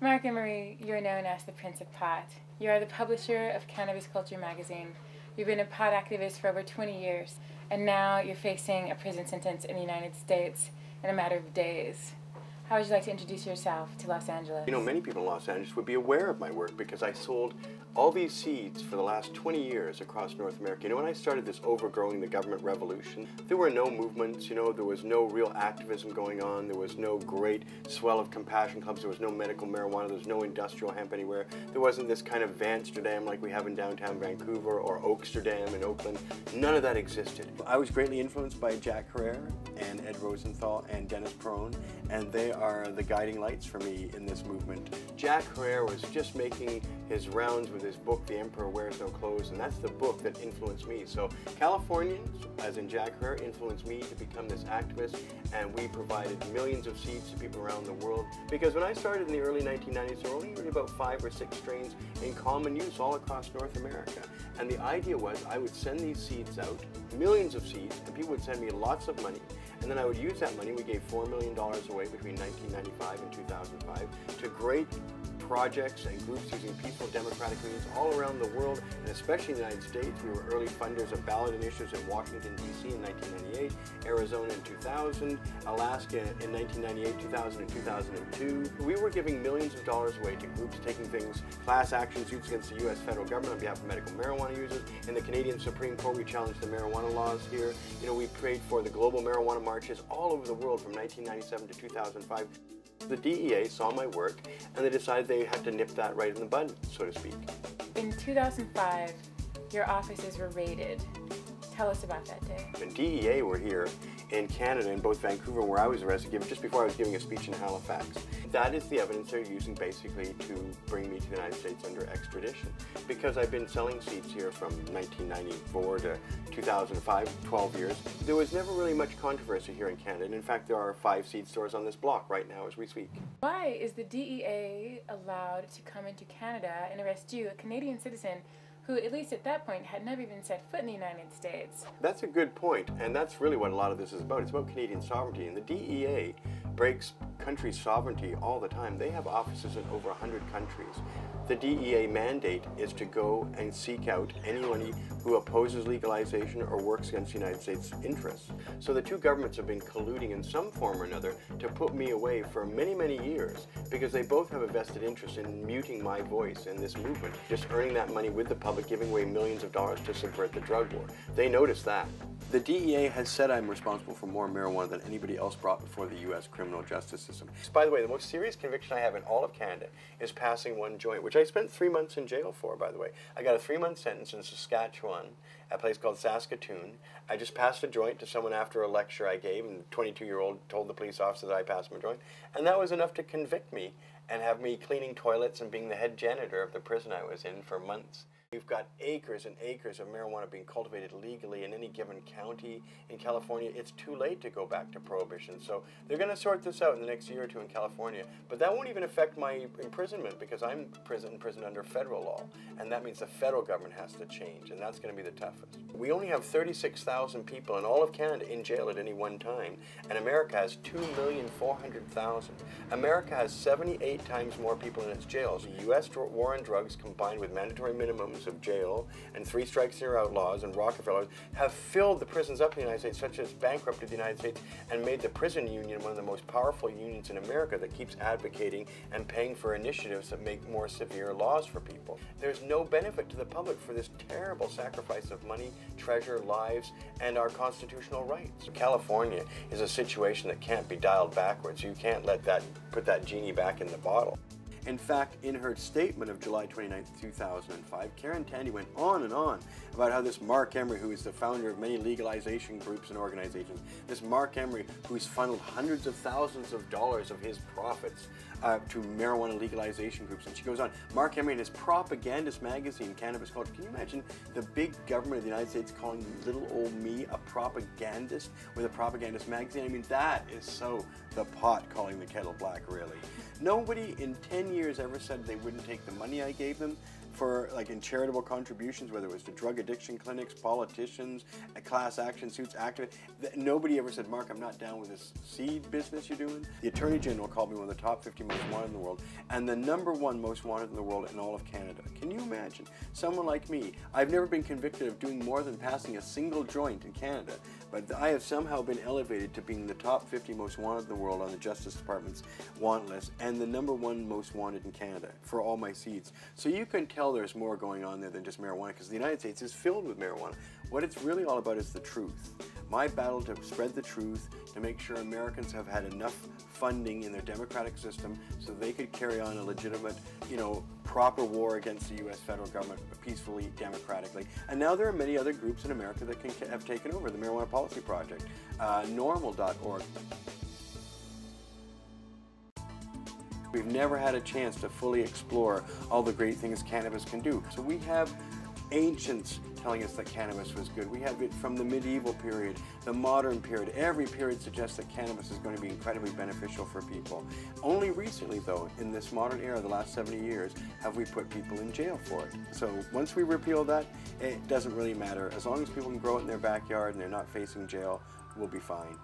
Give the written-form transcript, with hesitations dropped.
Marc Emery, you're known as the Prince of Pot. You are the publisher of Cannabis Culture magazine. You've been a pot activist for over 20 years, and now you're facing a prison sentence in the United States in a matter of days. How would you like to introduce yourself to Los Angeles? You know, many people in Los Angeles would be aware of my work because I sold all these seeds for the last 20 years across North America. You know, when I started this overgrowing the government revolution, there were no movements, you know, there was no real activism going on, there was no great swell of compassion clubs, there was no medical marijuana, there was no industrial hemp anywhere, there wasn't this kind of Vansterdam like we have in downtown Vancouver or Oaksterdam in Oakland. None of that existed. I was greatly influenced by Jack Herrera and Ed Rosenthal and Dennis Perone, and they are the guiding lights for me in this movement. Jack Herrera was just making his rounds with his book, The Emperor Wears No Clothes, and that's the book that influenced me. So Californians, as in Jack Herrera, influenced me to become this activist, and we provided millions of seeds to people around the world. Because when I started in the early 1990s, there were only really about 5 or 6 strains in common use all across North America. And the idea was I would send these seeds out, millions of seeds, and people would send me lots of money. And then I would use that money, we gave $4 million away between 1995 and 2005, to great projects and groups using peaceful democratic means all around the world, and especially in the United States. We were early funders of ballot initiatives in Washington, D.C. in 1998, Arizona in 2000, Alaska in 1998, 2000, and 2002. We were giving millions of dollars away to groups taking things, class action suits against the U.S. federal government on behalf of medical marijuana users. In the Canadian Supreme Court, we challenged the marijuana laws here. You know, we prayed for the global marijuana marches all over the world from 1997 to 2005. The DEA saw my work and they decided they had to nip that right in the bud, so to speak. In 2005, your offices were raided. Tell us about that day. The DEA were here in Canada, in both Vancouver and where I was arrested, just before I was giving a speech in Halifax. That is the evidence they're using basically to bring me to the United States under extradition. Because I've been selling seeds here from 1994 to 2005, 12 years, there was never really much controversy here in Canada. And in fact, there are 5 seed stores on this block right now as we speak. Why is the DEA allowed to come into Canada and arrest you, a Canadian citizen, who, at least at that point, had never even set foot in the United States? That's a good point, and that's really what a lot of this is about. It's about Canadian sovereignty, and the DEA breaks countries' sovereignty all the time. They have offices in over 100 countries. The DEA mandate is to go and seek out anyone who opposes legalization or works against the United States' interests. So the two governments have been colluding in some form or another to put me away for many, many years because they both have a vested interest in muting my voice in this movement, just earning that money with the public, giving away millions of dollars to subvert the drug war. They noticed that. The DEA has said I'm responsible for more marijuana than anybody else brought before the U.S. criminal justice system. By the way, the most serious conviction I have in all of Canada is passing one joint, which I spent 3 months in jail for, by the way. I got a 3-month sentence in Saskatchewan, at a place called Saskatoon. I just passed a joint to someone after a lecture I gave, and the 22-year-old told the police officer that I passed him a joint, and that was enough to convict me and have me cleaning toilets and being the head janitor of the prison I was in for months. We've got acres and acres of marijuana being cultivated legally in any given county in California. It's too late to go back to prohibition. So they're going to sort this out in the next year or two in California. But that won't even affect my imprisonment because I'm imprisoned under federal law. And that means the federal government has to change. And that's going to be the toughest. We only have 36,000 people in all of Canada in jail at any one time. And America has 2,400,000. America has 78 times more people in its jails. The U.S. war on drugs combined with mandatory minimums of jail and 3 strikes and you're outlaws and Rockefeller have filled the prisons up in the United States, such as bankrupted the United States and made the prison union one of the most powerful unions in America that keeps advocating and paying for initiatives that make more severe laws for people. There's no benefit to the public for this terrible sacrifice of money, treasure, lives, and our constitutional rights. California is a situation that can't be dialed backwards. You can't put that genie back in the bottle. In fact, in her statement of July 29, 2005, Karen Tandy went on and on about how this Marc Emery, who is the founder of many legalization groups and organizations, this Marc Emery, who's funneled hundreds of thousands of dollars of his profits to marijuana legalization groups. And she goes on, Marc Emery in his propagandist magazine, Cannabis Culture. Can you imagine the big government of the United States calling little old me a propagandist with a propagandist magazine? I mean, that is so the pot calling the kettle black, really. Nobody in 10 years ever said they wouldn't take the money I gave them for, like, in charitable contributions, whether it was to drug addiction clinics, politicians, class action suits, activists. Nobody ever said, Mark, I'm not down with this seed business you're doing. The Attorney General called me one of the top 50 most wanted in the world, and the #1 most wanted in the world in all of Canada. Can you imagine? Someone like me, I've never been convicted of doing more than passing a single joint in Canada, but I have somehow been elevated to being the top 50 most wanted in the world on the Justice Department's want list, and the #1 most wanted in Canada for all my seeds. So you can tell there's more going on there than just marijuana, because the United States is filled with marijuana. What it's really all about is the truth. My battle to spread the truth, to make sure Americans have had enough funding in their democratic system so they could carry on a legitimate, proper war against the U.S. federal government peacefully, democratically. And now there are many other groups in America that have taken over. The Marijuana Policy Project, normal.org. We've never had a chance to fully explore all the great things cannabis can do. So we have ancients telling us that cannabis was good. We have it from the medieval period, the modern period. Every period suggests that cannabis is going to be incredibly beneficial for people. Only recently, though, in this modern era, the last 70 years, have we put people in jail for it. So once we repeal that, it doesn't really matter. As long as people can grow it in their backyard and they're not facing jail, we'll be fine.